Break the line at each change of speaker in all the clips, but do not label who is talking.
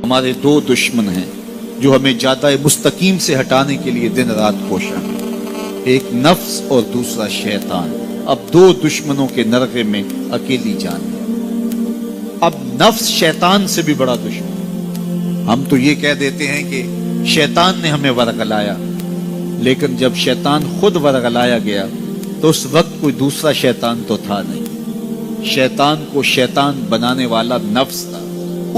ہمارے دو دشمن ہیں جو ہمیں جادہ مستقیم سے ہٹانے کے لیے دن رات کوشاں ہیں، ایک نفس اور دوسرا شیطان۔ اب دو دشمنوں کے نرغے میں اکیلی جان ہے۔ اب نفس شیطان سے بھی بڑا دشمن۔ ہم تو یہ کہہ دیتے ہیں کہ شیطان نے ہمیں ورغلایا، لیکن جب شیطان خود ورغلایا گیا تو اس وقت کوئی دوسرا شیطان تو تھا نہیں۔ شیطان کو شیطان بنانے والا نفس تھا۔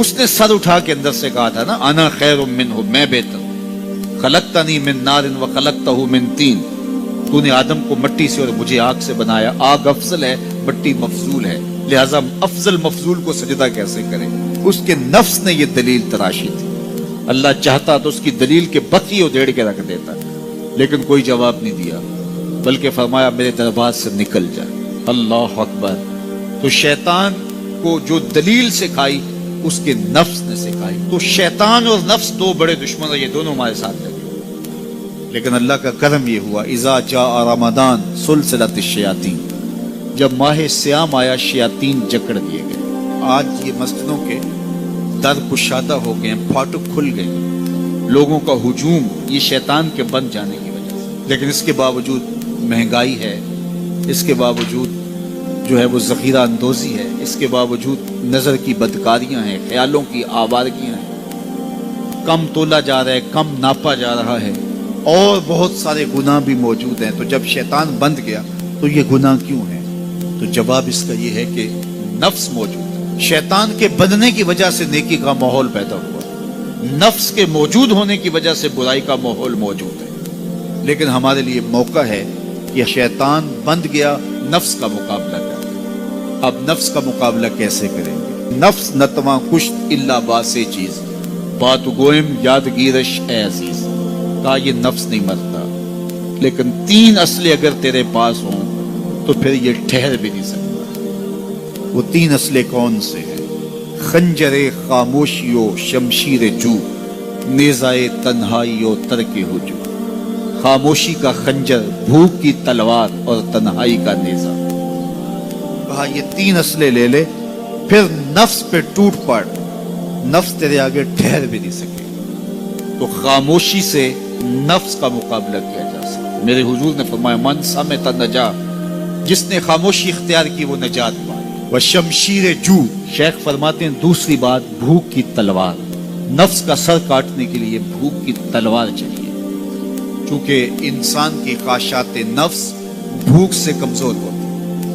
اس نے سر اٹھا کے اندر سے کہا تھا نا، انا خیر منہ، میں بہتر ہوں، خلقتنی من نار وخلقتہ من طین، تو نے آدم کو مٹی سے اور مجھے آگ سے بنایا۔ آگ افضل ہے، مٹی مفضول ہے، لہذا افضل مفضول کو سجدہ کیسے کریں؟ اس کے نفس نے یہ دلیل تراشی تھی۔ اللہ چاہتا تو اس کی دلیل کے بکی ادھیڑ کے رکھ دیتا، لیکن کوئی جواب نہیں دیا، بلکہ فرمایا میرے دربار سے نکل جا۔ اللہ اکبر۔ تو شیطان کو جو دلیل سکھائی اس کے نفس نے سکھائی۔ تو شیطان اور نفس دو بڑے دشمن ہیں، یہ دونوں ہمارے ساتھ لگے۔ لیکن اللہ کا کرم یہ ہوا، اذا جاء رمضان سلسلۃ الشیاطین، جب ماہ سیام آیا شیاطین جکڑ دیے گئے۔ آج یہ مسجدوں کے در کشادہ ہو گئے ہیں، پھاٹک کھل گئے، لوگوں کا ہجوم یہ شیطان کے بن جانے کی وجہ سے۔ لیکن اس کے باوجود مہنگائی ہے، اس کے باوجود جو ہے وہ ذخیرہ اندوزی ہے، اس کے باوجود نظر کی بدکاریاں ہیں، خیالوں کی آوارگیاں ہیں، کم تولا جا رہا ہے، کم ناپا جا رہا ہے، اور بہت سارے گناہ بھی موجود ہیں۔ تو جب شیطان بند گیا تو یہ گناہ کیوں ہیں؟ تو جواب اس کا یہ ہے کہ نفس موجود ہے۔ شیطان کے بننے کی وجہ سے نیکی کا ماحول پیدا ہوا، نفس کے موجود ہونے کی وجہ سے برائی کا ماحول موجود ہے۔ لیکن ہمارے لیے موقع ہے کہ شیطان بند گیا، نفس کا مقابلہ کریں۔ اب نفس کا مقابلہ کیسے کریں گے؟ نفس نتواں کشت الا باسے چیز، بات گوئم یادگیرش اے عزیز۔ کہا یہ نفس نہیں مرتا، لیکن تین اسلحے اگر تیرے پاس ہوں تو پھر یہ ٹھہر بھی نہیں سکتا۔ وہ تین اسلحے کون سے ہیں؟ خنجر خاموشی و شمشیر جو، نیزائے تنہائی و ترک ہجوم۔ خاموشی کا خنجر، بھوک کی تلوار اور تنہائی کا نیزہ۔ کہا یہ تین اسلحے لے لے، پھر نفس پہ ٹوٹ پڑ، نفس تیرے آگے ٹھہر بھی نہیں سکے۔ تو خاموشی سے نفس کا مقابلہ کیا جا سکتا۔ میرے حضور نے فرمایا من صمت نجا، جس نے خاموشی اختیار کی وہ نجات پائے۔ وشمشیر جو، شیخ فرماتے ہیں دوسری بات بھوک کی تلوار، نفس کا سر کاٹنے کے لیے بھوک کی تلوار چاہیے، چونکہ انسان کی خواہشات نفس بھوک سے کمزور ہوتی۔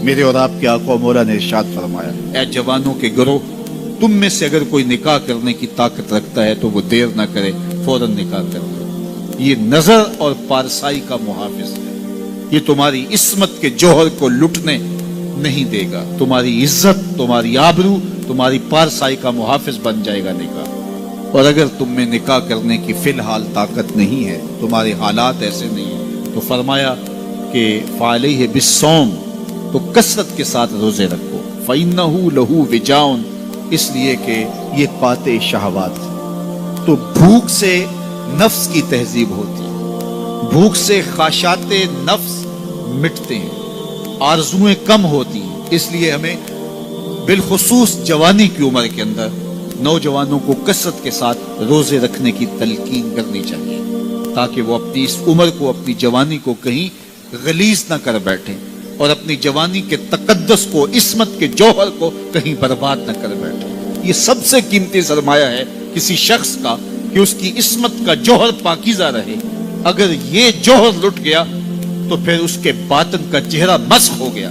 میرے اور آپ کے آقا و مولا نے ارشاد فرمایا، اے جوانوں کے گروہ، تم میں سے اگر کوئی نکاح کرنے کی طاقت رکھتا ہے تو وہ دیر نہ کرے، فوراً نکاح کر لے۔ یہ نظر اور پارسائی کا محافظ ہے، یہ تمہاری عصمت کے جوہر کو لٹنے نہیں دے گا، تمہاری عزت، تمہاری آبرو، تمہاری پارسائی کا محافظ بن جائے گا نکاح۔ اور اگر تم میں نکاح کرنے کی فی الحال طاقت نہیں ہے، تمہارے حالات ایسے نہیں ہیں، تو فرمایا کہ فعلیہ بالصوم، تو کثرت کے ساتھ روزے رکھو، فإنہ لہ وجاء، اس لیے کہ یہ قاطع شہوات ہے۔ تو بھوک سے نفس کی تہذیب ہوتی ہے، بھوک سے خواہشات نفس مٹتے ہیں، آرزویں کم ہوتی ہیں۔ اس لیے ہمیں بالخصوص جوانی کی عمر کے اندر نوجوانوں کو کثرت کے ساتھ روزے رکھنے کی تلقین کرنی چاہیے، تاکہ وہ اپنی اس عمر کو، اپنی جوانی کو کہیں غلیظ نہ کر بیٹھیں، اور اپنی جوانی کے تقدس کو، عصمت کے جوہر کو کہیں برباد نہ کر بیٹھیں۔ یہ سب سے قیمتی سرمایہ ہے کسی شخص کا کہ اس کی عصمت کا جوہر پاکیزہ رہے۔ اگر یہ جوہر لٹ گیا تو پھر اس کے باطن کا چہرہ مسخ ہو گیا،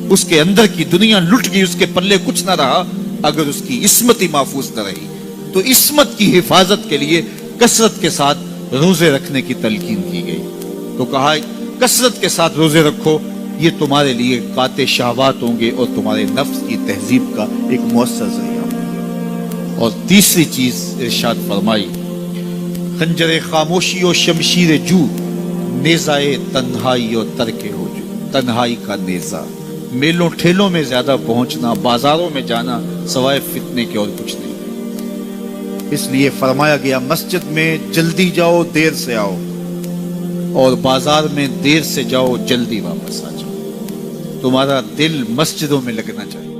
اس کے اندر کی دنیا لٹ گئی، اس کے پلے کچھ نہ رہا اگر اس کی عصمت ہی محفوظ نہ رہی۔ تو عصمت کی حفاظت کے لیے کثرت کے ساتھ روزے رکھنے کی تلقین کی گئی۔ تو کہا کثرت کے ساتھ روزے رکھو، یہ تمہارے لیے قاطع شہوات ہوں گے اور تمہارے نفس کی تہذیب کا ایک مؤثر ذریعہ ہوں گے۔ اور تیسری چیز ارشاد فرمائی، خنجر خاموشی و شمشیر جو، نیزائے تنہائی و ترک ہجوم، تنہائی کا نیزہ۔ میلوں ٹھیلوں میں زیادہ پہنچنا، بازاروں میں جانا سوائے فتنے کے اور کچھ نہیں۔ اس لیے فرمایا گیا مسجد میں جلدی جاؤ دیر سے آؤ، اور بازار میں دیر سے جاؤ جلدی واپس آ جاؤ۔ تمہارا دل مسجدوں میں لگنا چاہیے۔